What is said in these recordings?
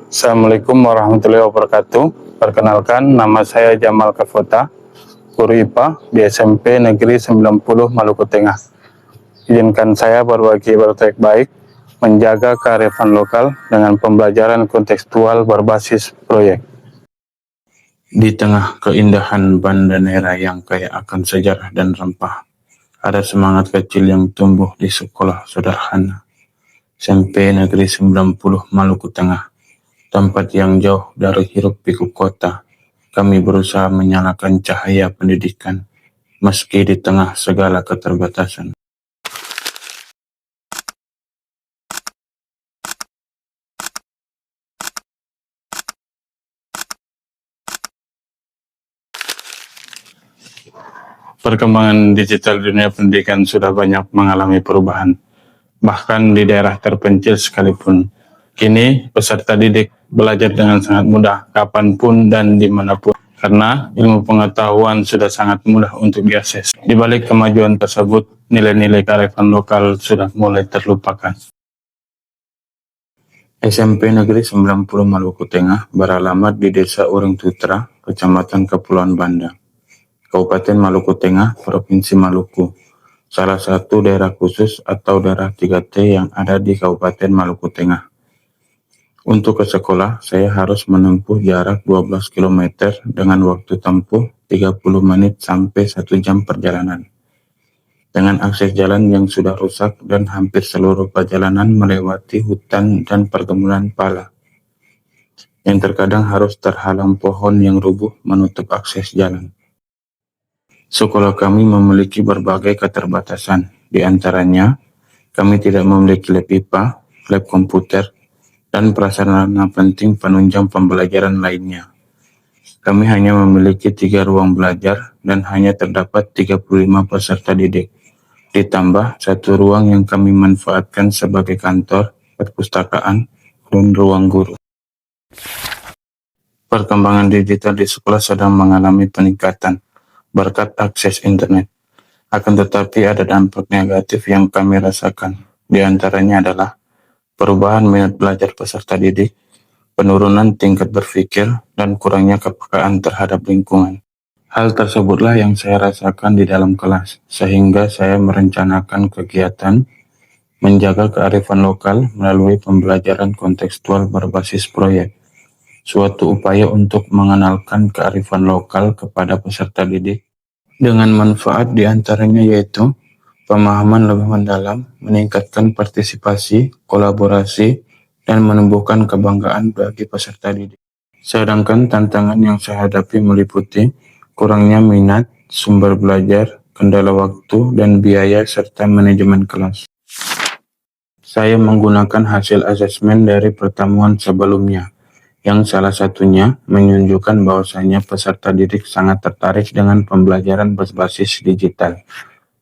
Assalamualaikum warahmatullahi wabarakatuh. Perkenalkan, nama saya Jamal Kafota, guru IPA di SMP Negeri 90 Maluku Tengah. Izinkan saya berbagi praktek baik, menjaga kearifan lokal dengan pembelajaran kontekstual berbasis proyek. Di tengah keindahan Banda Neira yang kaya akan sejarah dan rempah, ada semangat kecil yang tumbuh di sekolah sederhana SMP Negeri 90 Maluku Tengah. Tempat yang jauh dari hiruk pikuk kota, kami berusaha menyalakan cahaya pendidikan, meski di tengah segala keterbatasan. Perkembangan digital dunia pendidikan sudah banyak mengalami perubahan, bahkan di daerah terpencil sekalipun. Kini, peserta didik belajar dengan sangat mudah, kapanpun dan dimanapun, karena ilmu pengetahuan sudah sangat mudah untuk diakses. Di balik kemajuan tersebut, nilai-nilai kearifan lokal sudah mulai terlupakan. SMP Negeri 90 Maluku Tengah beralamat di Desa Uring Tutra, Kecamatan Kepulauan Banda, Kabupaten Maluku Tengah, Provinsi Maluku, salah satu daerah khusus atau daerah 3T yang ada di Kabupaten Maluku Tengah. Untuk ke sekolah, saya harus menempuh jarak 12 km dengan waktu tempuh 30 menit sampai 1 jam perjalanan. Dengan akses jalan yang sudah rusak dan hampir seluruh perjalanan melewati hutan dan perkebunan pala, yang terkadang harus terhalang pohon yang rubuh menutup akses jalan. Sekolah kami memiliki berbagai keterbatasan, di antaranya kami tidak memiliki lab IPA, lab komputer, dan prasarana penting penunjang pembelajaran lainnya. Kami hanya memiliki 3 ruang belajar dan hanya terdapat 35 peserta didik, ditambah 1 ruang yang kami manfaatkan sebagai kantor, perpustakaan, dan ruang guru. Perkembangan digital di sekolah sedang mengalami peningkatan berkat akses internet. Akan tetapi ada dampak negatif yang kami rasakan. Di antaranya adalah perubahan minat belajar peserta didik, penurunan tingkat berpikir, dan kurangnya kepekaan terhadap lingkungan. Hal tersebutlah yang saya rasakan di dalam kelas, sehingga saya merencanakan kegiatan menjaga kearifan lokal melalui pembelajaran kontekstual berbasis proyek, suatu upaya untuk mengenalkan kearifan lokal kepada peserta didik dengan manfaat diantaranya yaitu pemahaman lebih mendalam, meningkatkan partisipasi, kolaborasi, dan menumbuhkan kebanggaan bagi peserta didik. Sedangkan tantangan yang saya hadapi meliputi kurangnya minat, sumber belajar, kendala waktu, dan biaya, serta manajemen kelas. Saya menggunakan hasil asesmen dari pertemuan sebelumnya, yang salah satunya menunjukkan bahwasanya peserta didik sangat tertarik dengan pembelajaran berbasis digital.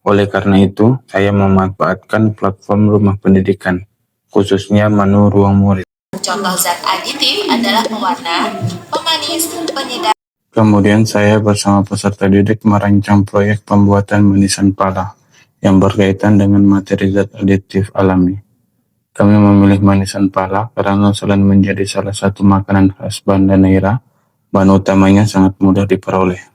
Oleh karena itu, saya memanfaatkan platform rumah pendidikan, khususnya menu ruang murid. Contoh zat aditif adalah pewarna, pemanis, penyedap. Kemudian saya bersama peserta didik merancang proyek pembuatan manisan pala yang berkaitan dengan materi zat aditif alami. Kami memilih manisan pala karena selain menjadi salah satu makanan khas Banda Neira, bahan utamanya sangat mudah diperoleh.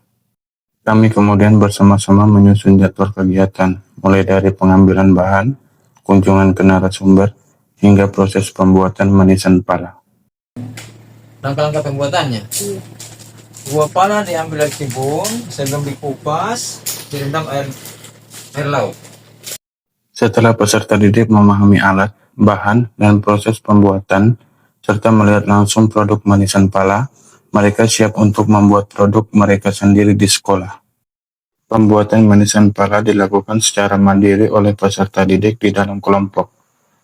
Kami kemudian bersama-sama menyusun jadwal kegiatan, mulai dari pengambilan bahan, kunjungan ke narasumber, hingga proses pembuatan manisan pala. Langkah-langkah pembuatannya. Buah pala diambil dari kebun, sebelum dikupas, direndam air laut. Setelah peserta didik memahami alat, bahan, dan proses pembuatan, serta melihat langsung produk manisan pala, mereka siap untuk membuat produk mereka sendiri di sekolah. Pembuatan manisan pala dilakukan secara mandiri oleh peserta didik di dalam kelompok.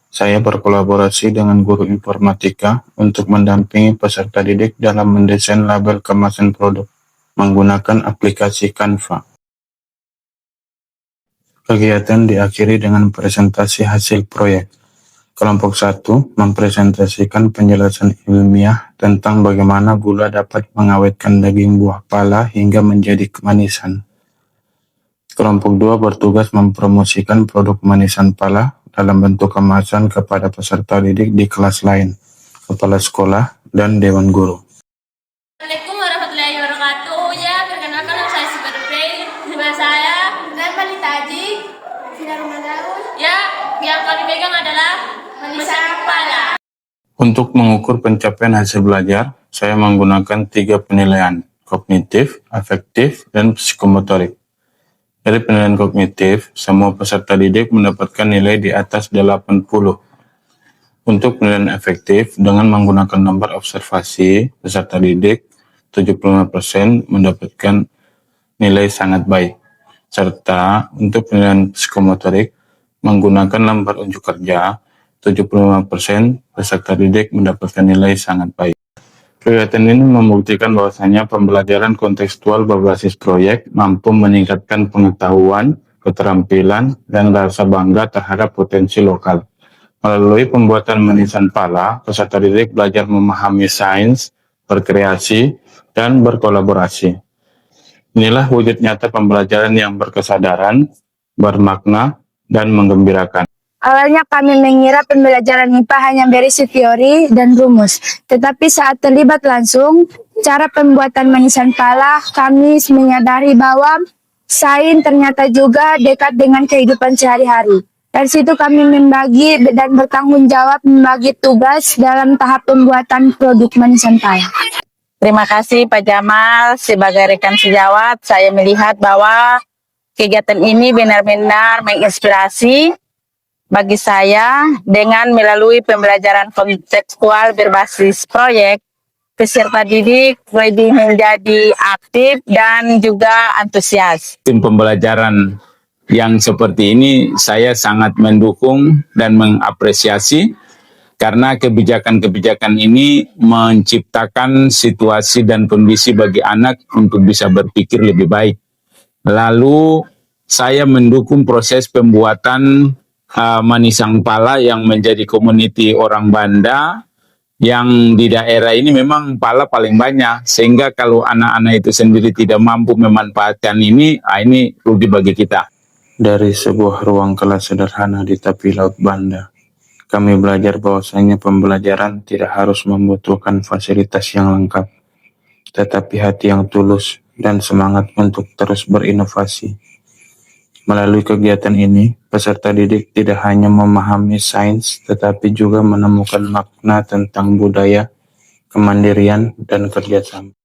Saya berkolaborasi dengan guru informatika untuk mendampingi peserta didik dalam mendesain label kemasan produk menggunakan aplikasi Canva. Kegiatan diakhiri dengan presentasi hasil proyek. Kelompok 1 mempresentasikan penjelasan ilmiah tentang bagaimana gula dapat mengawetkan daging buah pala hingga menjadi kemanisan. Kelompok 2 bertugas mempromosikan produk manisan pala dalam bentuk kemasan kepada peserta didik di kelas lain, kepala sekolah, dan Dewan Guru. Assalamualaikum warahmatullahi wabarakatuh. Ya, perkenalkan nama saya Siberpay. Nama saya dan Balita Aji. Sinar Madaus. Ya, yang kami pegang adalah mesin kepala. Untuk mengukur pencapaian hasil belajar, saya menggunakan 3 penilaian, kognitif, afektif, dan psikomotorik. Dari penilaian kognitif, semua peserta didik mendapatkan nilai di atas 80. Untuk penilaian efektif, dengan menggunakan nomor observasi, peserta didik 75% mendapatkan nilai sangat baik. Serta untuk penilaian psikomotorik, menggunakan lembar unjuk kerja, 75% peserta didik mendapatkan nilai sangat baik. Kegiatan ini membuktikan bahwasanya pembelajaran kontekstual berbasis proyek mampu meningkatkan pengetahuan, keterampilan, dan rasa bangga terhadap potensi lokal. Melalui pembuatan manisan pala, peserta didik belajar memahami sains, berkreasi, dan berkolaborasi. Inilah wujud nyata pembelajaran yang berkesadaran, bermakna, dan menggembirakan. Awalnya kami mengira pembelajaran MIPA hanya berisi teori dan rumus, tetapi saat terlibat langsung, cara pembuatan manisan pala, kami menyadari bahwa sains ternyata juga dekat dengan kehidupan sehari-hari. Dari situ kami membagi dan bertanggung jawab membagi tugas dalam tahap pembuatan produk manisan pala. Terima kasih Pak Jamal. Sebagai rekan sejawat, saya melihat bahwa kegiatan ini benar-benar menginspirasi bagi saya. Dengan melalui pembelajaran kontekstual berbasis proyek, peserta didik lebih menjadi aktif dan juga antusias. Tim pembelajaran yang seperti ini saya sangat mendukung dan mengapresiasi, karena kebijakan-kebijakan ini menciptakan situasi dan kondisi bagi anak untuk bisa berpikir lebih baik. Lalu saya mendukung proses pembuatan Manisang Pala yang menjadi komuniti orang Banda, yang di daerah ini memang pala paling banyak, sehingga kalau anak-anak itu sendiri tidak mampu memanfaatkan ini rugi bagi kita. Dari sebuah ruang kelas sederhana di tepi Laut Banda, kami belajar bahwasanya pembelajaran tidak harus membutuhkan fasilitas yang lengkap, tetapi hati yang tulus dan semangat untuk terus berinovasi. Melalui kegiatan ini, peserta didik tidak hanya memahami sains, tetapi juga menemukan makna tentang budaya, kemandirian, dan kerjasama.